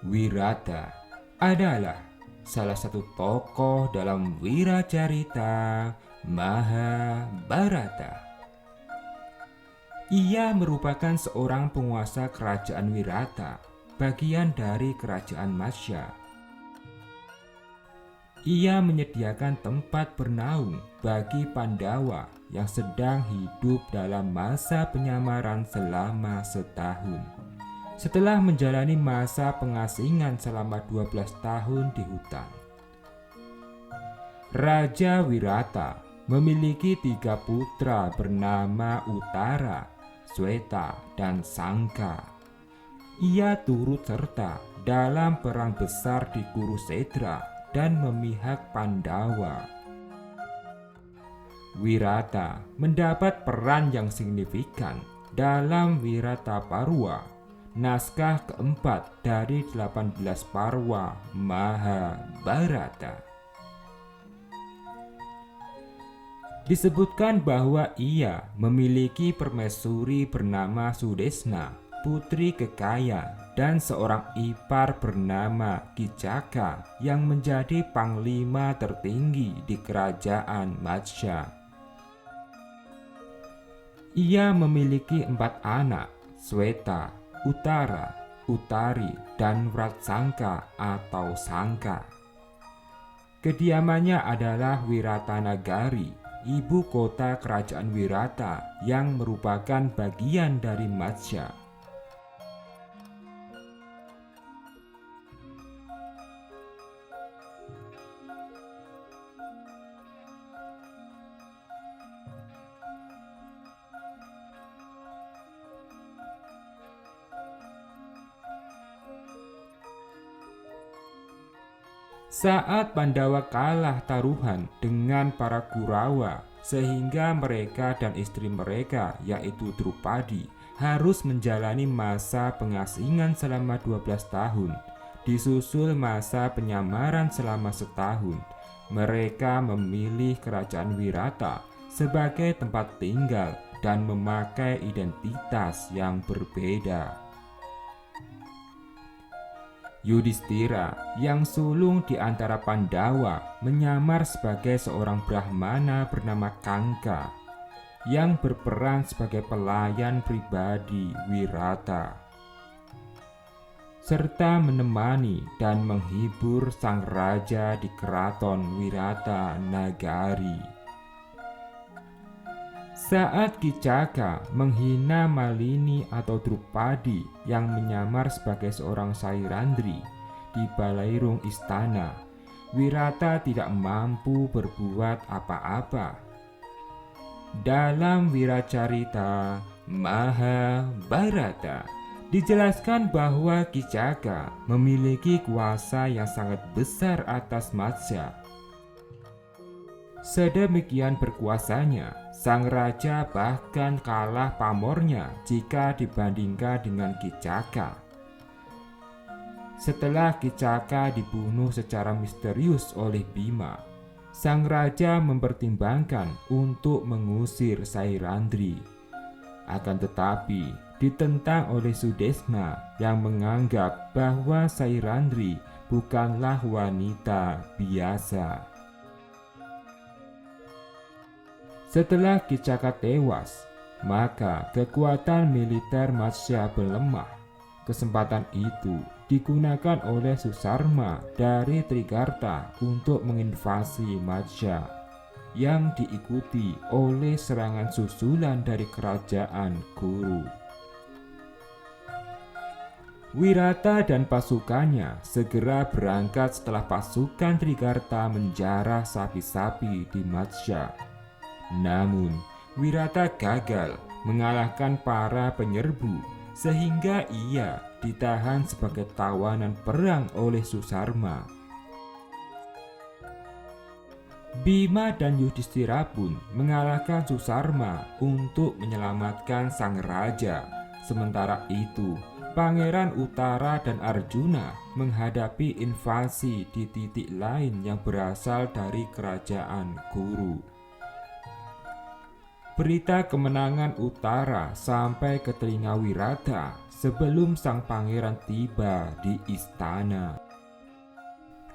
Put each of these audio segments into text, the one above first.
Wirata adalah salah satu tokoh dalam Wiracarita Mahabharata. Ia merupakan seorang penguasa kerajaan Wirata, bagian dari kerajaan Matsya. Ia menyediakan tempat bernaung bagi Pandawa yang sedang hidup dalam masa penyamaran selama setahun. Setelah menjalani masa pengasingan selama 12 tahun di hutan, Raja Wirata memiliki 3 putra bernama Uttara, Sweta, dan Sangka. Ia turut serta dalam perang besar di Kurusetra dan memihak Pandawa. Wirata mendapat peran yang signifikan dalam Wirataparwa, naskah keempat dari 18 Parwa Mahabharata. Disebutkan bahwa ia memiliki permaisuri bernama Sudesna, putri kekaya, dan seorang ipar bernama Kicaka yang menjadi panglima tertinggi di kerajaan Matsya. Ia memiliki 4 anak, Sweta, Uttara, Uttari, dan Vratsangka atau Sangka. Kediamannya adalah Wiratanagari, ibu kota kerajaan Wirata yang merupakan bagian dari Matsya. Saat Pandawa kalah taruhan dengan para Kurawa, sehingga mereka dan istri mereka yaitu Drupadi harus menjalani masa pengasingan selama 12 tahun, disusul masa penyamaran selama setahun. Mereka memilih kerajaan Wirata sebagai tempat tinggal dan memakai identitas yang berbeda. Yudhistira yang sulung di antara Pandawa menyamar sebagai seorang Brahmana bernama Kangka yang berperan sebagai pelayan pribadi Wirata, serta menemani dan menghibur sang raja di keraton Wirata Nagari. Saat Kicaka menghina Malini atau Drupadi yang menyamar sebagai seorang Sairandri di balairung istana, Wirata tidak mampu berbuat apa-apa. Dalam Wiracarita Mahabharata dijelaskan bahwa Kicaka memiliki kuasa yang sangat besar atas Matsya. Sedemikian berkuasanya, sang raja bahkan kalah pamornya jika dibandingkan dengan Kicaka. Setelah Kicaka dibunuh secara misterius oleh Bima, sang raja mempertimbangkan untuk mengusir Sairandri. Akan tetapi ditentang oleh Sudesna yang menganggap bahwa Sairandri bukanlah wanita biasa. Setelah Kicaka tewas, maka kekuatan militer Matsya melemah. Kesempatan itu digunakan oleh Susarma dari Trigarta untuk menginvasi Matsya, yang diikuti oleh serangan susulan dari kerajaan Kuru. Wirata dan pasukannya segera berangkat setelah pasukan Trigarta menjarah sapi-sapi di Matsya. Namun, Wirata gagal mengalahkan para penyerbu sehingga ia ditahan sebagai tawanan perang oleh Susarma. Bima dan Yudhistira pun mengalahkan Susarma untuk menyelamatkan sang raja. Sementara itu, Pangeran Uttara dan Arjuna menghadapi invasi di titik lain yang berasal dari kerajaan Kuru. Berita kemenangan utara sampai ke telinga Wirata sebelum sang pangeran tiba di istana.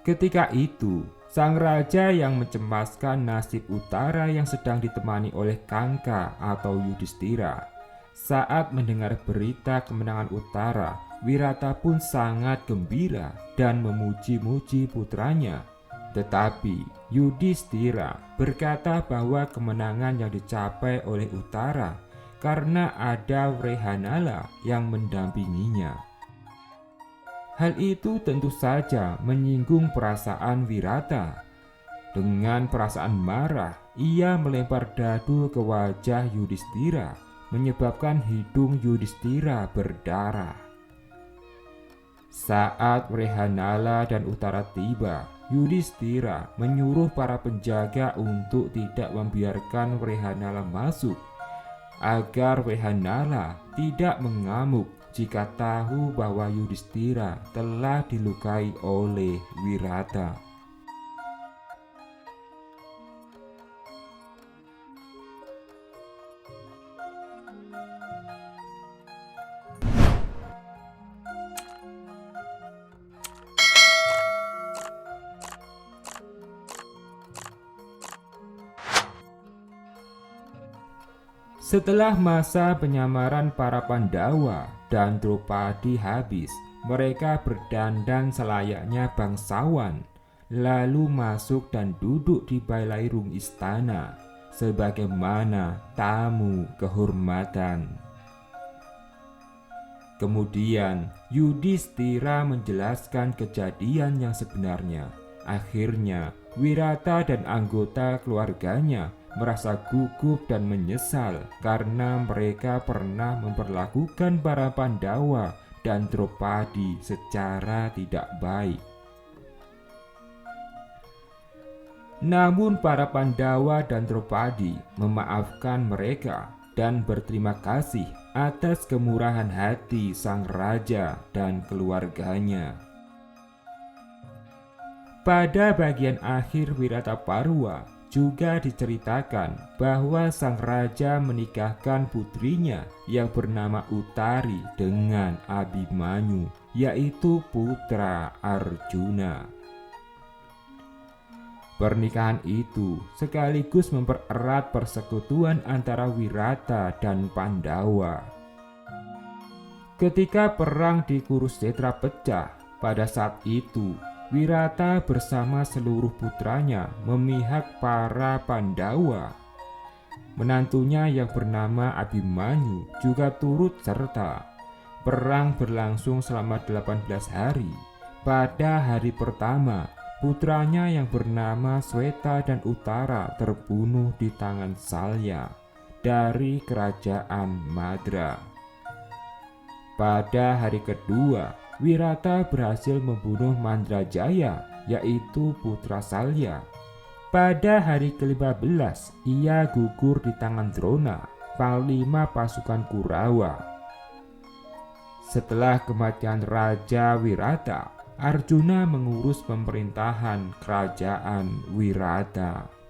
Ketika itu, sang raja yang mencemaskan nasib utara yang sedang ditemani oleh Kangka atau Yudhistira. Saat mendengar berita kemenangan utara, Wirata pun sangat gembira dan memuji-muji putranya. Tetapi Yudhistira berkata bahwa kemenangan yang dicapai oleh utara karena ada Wrehanala yang mendampinginya. Hal itu tentu saja menyinggung perasaan Wirata. Dengan perasaan marah, ia melempar dadu ke wajah Yudhistira, menyebabkan hidung Yudhistira berdarah. Saat Wrehanala dan utara tiba, Yudhistira menyuruh para penjaga untuk tidak membiarkan Wrehanala masuk, agar Wrehanala tidak mengamuk jika tahu bahwa Yudhistira telah dilukai oleh Wirata. Setelah masa penyamaran para Pandawa dan Draupadi habis, mereka berdandan selayaknya bangsawan, lalu masuk dan duduk di balairung istana, sebagaimana tamu kehormatan. Kemudian Yudhistira menjelaskan kejadian yang sebenarnya. Akhirnya Wirata dan anggota keluarganya merasa gugup dan menyesal karena mereka pernah memperlakukan para Pandawa dan Draupadi secara tidak baik. Namun para Pandawa dan Draupadi memaafkan mereka dan berterima kasih atas kemurahan hati sang raja dan keluarganya. Pada bagian akhir Wirataparwa juga diceritakan bahwa sang raja menikahkan putrinya yang bernama Utari dengan Abhimanyu, yaitu putra Arjuna. Pernikahan itu sekaligus mempererat persekutuan antara Wirata dan Pandawa. Ketika perang di Kurukshetra pecah, pada saat itu Wirata bersama seluruh putranya memihak para Pandawa. Menantunya yang bernama Abhimanyu juga turut serta. Perang berlangsung selama 18 hari. Pada hari pertama, putranya yang bernama Sweta dan Utara terbunuh di tangan Salya dari kerajaan Madra. Pada hari kedua, Wirata berhasil membunuh Mandrajaya, yaitu putra Salya. Pada hari ke-15, ia gugur di tangan Drona, panglima pasukan Kurawa. Setelah kematian Raja Wirata, Arjuna mengurus pemerintahan kerajaan Wirata.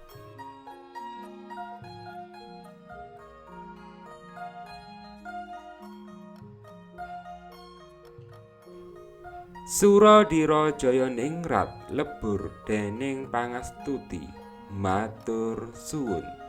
Suradira Jayaningrat lebur dening pangastuti, matur suwun.